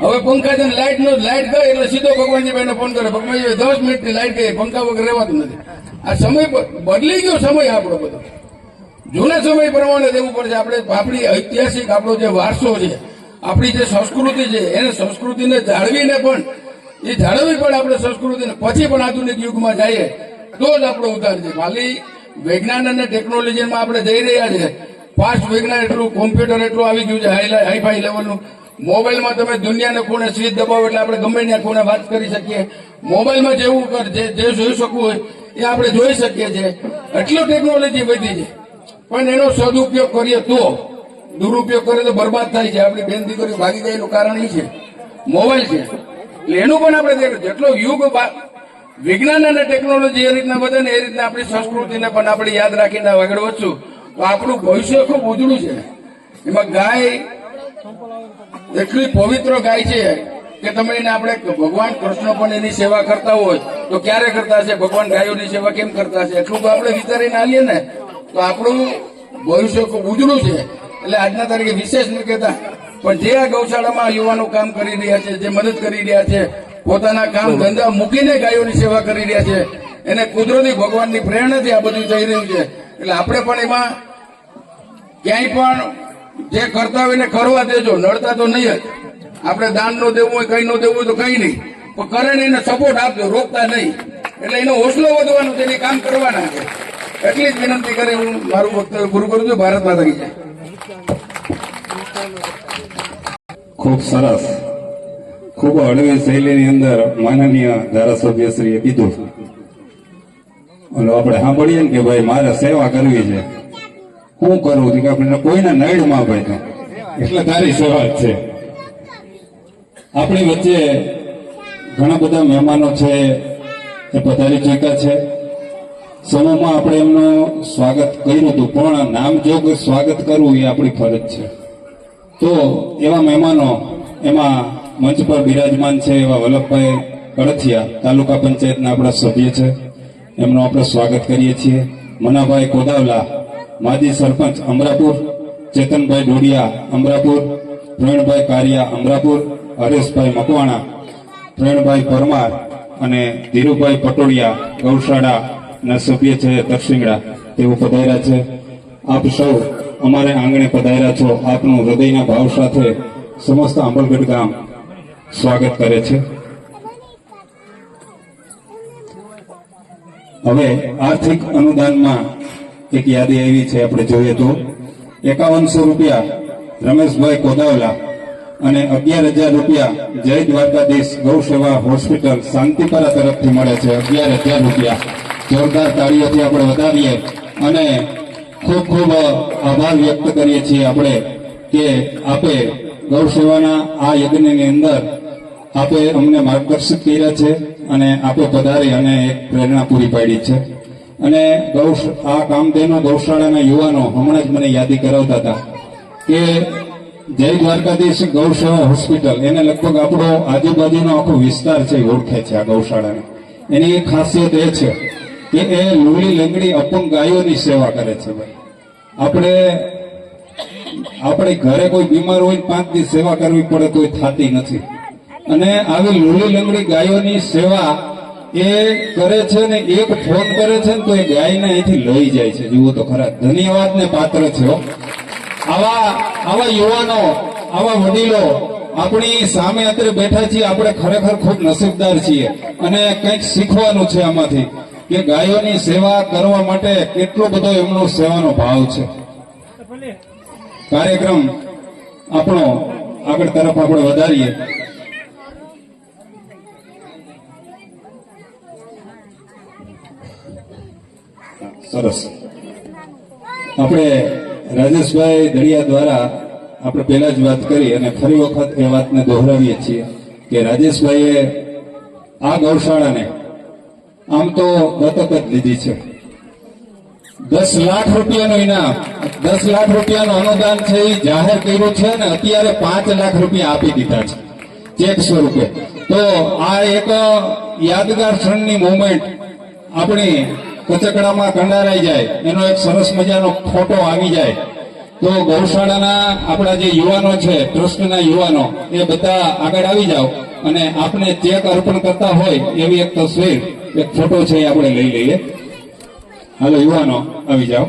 હવે પંખા છે ને લાઈટ ગઈ એટલે સીધો ભગવાનજીભાઈને ફોન કરે, ભગવાનજી 10 મિનિટની લાઈટ ગઈ, પંખા વગર રહેવાતું નથી. આ સમય બદલી ગયો, સમય આપણો બધો જૂના સમય પ્રમાણે દેવું પડશે. આપણે આપણી ઐતિહાસિક આપણો જે વારસો છે, આપણી જે સંસ્કૃતિ છે, એને સંસ્કૃતિને જાળવીને પણ એ જાળવવી પડે આપણે સંસ્કૃતિને, પછી પણ આધુનિક યુગમાં જઈએ તો જ આપણો ઉદ્ધાર છે. ખાલી વિજ્ઞાન અને ટેકનોલોજીમાં આપણે જઈ રહ્યા છે. ફાસ્ટ વિજ્ઞાન એટલું, કોમ્પ્યુટર એટલું આવી ગયું છે, હાઈફાઈ લેવલનું. મોબાઈલમાં તમે દુનિયાને ખૂણે સ્વિચ દબાવો એટલે આપણે ગમે ત્યાં ખૂણે વાત કરી શકીએ. મોબાઈલમાં જેવું જે જોઈ શકવું હોય એ આપણે જોઈ શકીએ છીએ. એટલું ટેકનોલોજી વધી છે, પણ એનો સદુપયોગ કરીએ તો, દુરુપયોગ કરીએ તો બરબાદ થાય છે. આપણી બેન દીકરીઓ ભાગી જાય એનું કારણ એ છે મોબાઈલ છે. એટલે એનું પણ આપણે દેખીએ જેટલો યુગ વિજ્ઞાન અને ટેકનોલોજી એ રીતના વધે ને એ રીતના આપણી સંસ્કૃતિને પણ આપણે યાદ રાખીને આગળ વધશું તો આપણું ભવિષ્ય ખૂબ ઉજળું છે. એમાં ગાય એટલી પવિત્ર ગાય છે કે તમે એને આપણે ભગવાન કૃષ્ણ પણ એની સેવા કરતા હોય તો ક્યારે કરતા હશે, ભગવાન ગાયોની સેવા કેમ કરતા હશે, એટલું આપણે વિચારીને આવીએ ને તો આપણું ભવિષ્ય ખૂબ ઉજળું છે. એટલે આજના તારીખે વિશેષ નહીં કહેતા, પણ જે આ ગૌશાળામાં યુવાનો કામ કરી રહ્યા છે, જે મદદ કરી રહ્યા છે, પોતાના કામ ધંધા મૂકીને ગાયોની સેવા કરી રહ્યા છે, એને કુદરતી ભગવાનની પ્રેરણાથી આ બધું થઈ રહ્યું છે. એટલે આપણે પણ એમાં ક્યાંય પણ જે કરતા હોય એને કરવા દેજો, નડતા તો નહીં જ. આપણે દાન નો દેવું હોય, કઈ નો દેવું હોય તો કઈ નહીં, પણ કરે ને એને સપોર્ટ આપજો, રોકતા નહીં. એટલે એનો હોસલો વધવાનો છે, એને કામ કરવાના છે. એટલી જ વિનંતી કરી હું મારું વક્તવ્ય પૂરું કરું છું. ભારત માતા કી જય. ખૂબ સરસ, ખૂબ હળવી શૈલીની અંદર માનનીય ધારાસભ્યશ્રીએ કીધું. અને આપણે સાંભળીએ ને કે ભાઈ મારે સેવા કરવી છે, હું કરું કે આપણે કોઈને નડમાં ભાઈ, એટલે તારી સેવા જ છે. આપણી વચ્ચે ઘણા બધા મહેમાનો છે એ પધારી ચૂક્યા છે. સમૂહમાં આપણે એમનું સ્વાગત કર્યું હતું, પણ નામજોગ સ્વાગત કરવું એ આપણી ફરજ છે. તો એવા મહેમાનો એમાં મંચ પર બિરાજમાન છે એવા વલ્લભભાઈ કળથિયા, તાલુકા પંચાયતના આપણા સભ્ય છે, એમનું આપણે સ્વાગત કરીએ છીએ. મનાભાઈ કોદાવલા, માજી સરપંચ અમરાપુર, ચેતનભાઈ ડોડિયા અમરાપુર, પ્રવીણભાઈ કારિયા અમરાપુર, હરેશભાઈ મકવાણા, પ્રવીણભાઈ પરમાર અને ધીરુભાઈ પટોડિયા ગૌશાળાના સભ્ય છે તરસિંગડા, તેઓ પધાર્યા છે. આપ સૌ અમારે આંગણે પધાર્યા છો. આપનું હૃદયના ભાવ સાથે સમસ્ત આંબલગઢ ગામ સ્વાગત કરે છે. હવે આર્થિક અનુદાનમાં એક યાદી આવી છે, આપણે જોઈએ તો 5100 રૂપિયા રમેશભાઈ કોદાવલા અને 11,000 રૂપિયા જય દ્વારકાધીશ ગૌસેવા હોસ્પિટલ શાંતિપરા તરફથી મળે છે. 11,000 રૂપિયા. જોરદાર તાળીઓથી આપણે વધાવીએ અને ખૂબ ખૂબ આભાર વ્યક્ત કરીએ છીએ આપણે કે આપે ગૌસેવાના આ યજ્ઞની અંદર આપે અમને માર્ગદર્શિત કર્યા છે અને આપે પધારી અને એક પ્રેરણા પૂરી પાડી છે. અને આ કામધેનુ ગૌશાળાના યુવાનો હમણાં જ મને યાદી કરાવતા હતા કે જય દ્વારકાધીશ ગૌસેવા હોસ્પિટલ, એને લગભગ આપણો આજુબાજુનો આખો વિસ્તાર છે એ ઓળખે છે આ ગૌશાળાને. એની એક ખાસિયત એ છે કે એ લૂલી લંગડી અપંગ ગાયોની સેવા કરે છે. ભાઈ આપણે ઘરે કોઈ બીમાર હોય 5 દિવસ સેવા કરવી પડે તો થતી નથી, અને આવી લૂલી લંગડી ગાયોની સેવા એ કરે છે ને એક ફોન કરે છે ને તો એ ગાયને અહીંથી લઈ જાય છે. જુઓ તો ખરા, ધન્યવાદને પાત્ર છે. આવા યુવાનો, આવા વડીલો આપણી સામે અત્યારે બેઠા છીએ. આપણે ખરેખર ખૂબ નસીબદાર છીએ અને કંઈક શીખવાનું છે આમાંથી કે ગાયોની સેવા કરવા માટે કેટલો બધો એમનો સેવાનો ભાવ છે. કાર્યક્રમ આપણો આગળ તરફ આપણે વધારીએ. સરસ. આપણે રાજેશભાઈ દળિયા દ્વારા આપણે પહેલા જ વાત કરી અને ફરી વખત એ વાતને દોહરાવીએ છીએ કે રાજેશભાઈએ આ ગૌશાળાને આમ તો દત્તક જ લીધી છે. 10 લાખ રૂપિયાનું ઇનામ, 10 લાખ રૂપિયાનું અનુદાન છે એ જાહેર કર્યું છે અને અત્યારે 5 લાખ રૂપિયા આપી દીધા છે ચેક સ્વરૂપે. તો આ એક યાદગાર ક્ષણની મોમેન્ટ આપણી કચકડામાં કંડારાઈ જાય, એનો એક સરસ મજાનો ફોટો આવી જાય તો ગૌશાળાના આપણા જે યુવાનો છે, ટ્રસ્ટના યુવાનો, એ બધા આગળ આવી જાઓ અને આપણે ચેક અર્પણ કરતા હોય એવી એક તસવીર, એક ફોટો છે એ આપણે લઈ લઈએ. હાલો યુવાનો આવી જાઓ.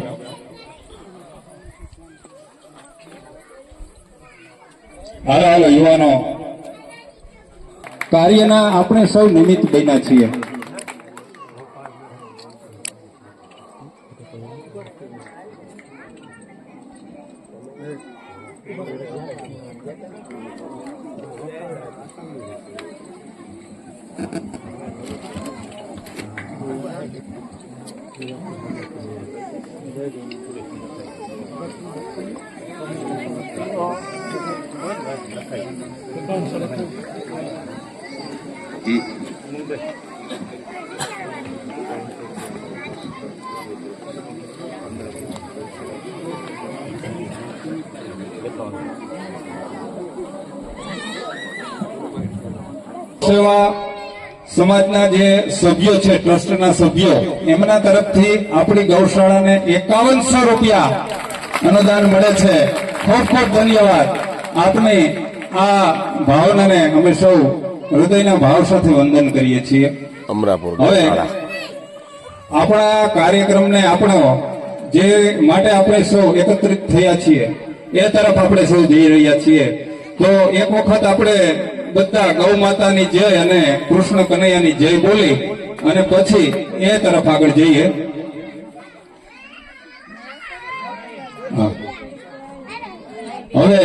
હાલો હાલો યુવાનો, કાર્યના આપણે સૌ નિમિત્ત બન્યા છીએ. સેવા સમાજના જે સભ્યો છે, ટ્રસ્ટના સભ્યો, એમના તરફથી આપણી ગૌશાળાને 5100 રૂપિયા અનુદાન મળે છે. ખૂબ ખૂબ ધન્યવાદ. આપની આ ભાવનાને અમે સૌ હૃદયના ભાવ સાથે વંદન કરીએ છીએ. હવે આપણા કાર્યક્રમને આપણો જે માટે આપણે સૌ એકત્રિત થયા છીએ એ તરફ આપણે સૌ જઈ રહ્યા છીએ. તો એક વખત આપણે બધા ગૌ માતાની જય અને કૃષ્ણ કનૈયાની જય બોલી અને પછી એ તરફ આગળ જઈએ. હવે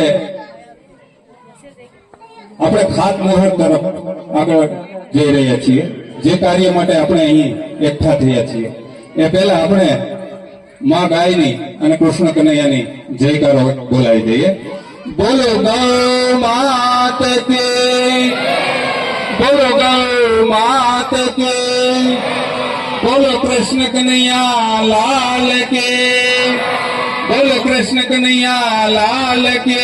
આપણે ખાતમુહૂર્ત તરફ આગળ જઈ રહ્યા છીએ. જે કાર્ય માટે આપણે અહીં એકઠા થયા છીએ એ પહેલા આપણે માં ગાયની અને કૃષ્ણ કનૈયાની જયકારો બોલાવી દઈએ. બોલો ગૌ માત કી, બોલો ગૌ માત કી, બોલો કૃષ્ણ કનૈયા લાલ કે, બોલો કૃષ્ણ કનૈયા લાલ કે.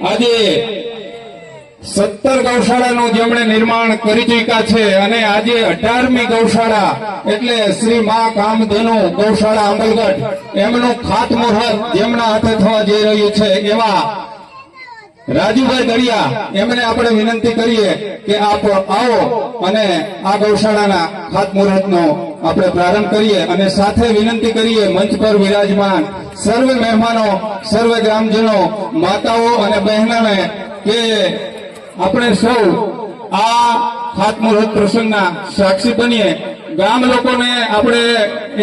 આજે 17 ગૌશાળાનું જેમણે નિર્માણ કરી ચૂક્યા છે અને આજે 18મી ગૌશાળા એટલે શ્રી મા કામધેનુ ગૌશાળા આંબલગઢ એમનું ખાતમુહૂર્ત જેમના હાથે થવા જઈ રહ્યું છે એવા રાજુભાઈ દળિયા એમને આપણે વિનંતી કરીએ કે આપ આવો અને આ ગૌશાળાના ખાતમુહૂર્તનો આપણે પ્રારંભ કરીએ અને સાથે વિનંતી કરીએ મંચ પર વિરાજમાન સર્વે મહેમાનો, સર્વે ગ્રામજનો, માતાઓ અને બહેનોને કે આપણે સૌ આ ખાતમુહૂર્ત પ્રસંગના સાક્ષી બનીએ. ગામ લોકોને આપણે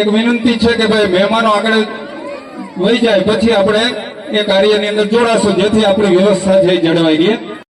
એક વિનંતી છે કે ભાઈ મહેમાનો આગળ વહી જાય પછી આપણે એ કાર્યની અંદર જોડાશું જેથી આપણી વ્યવસ્થા છે જળવાઈ રહે.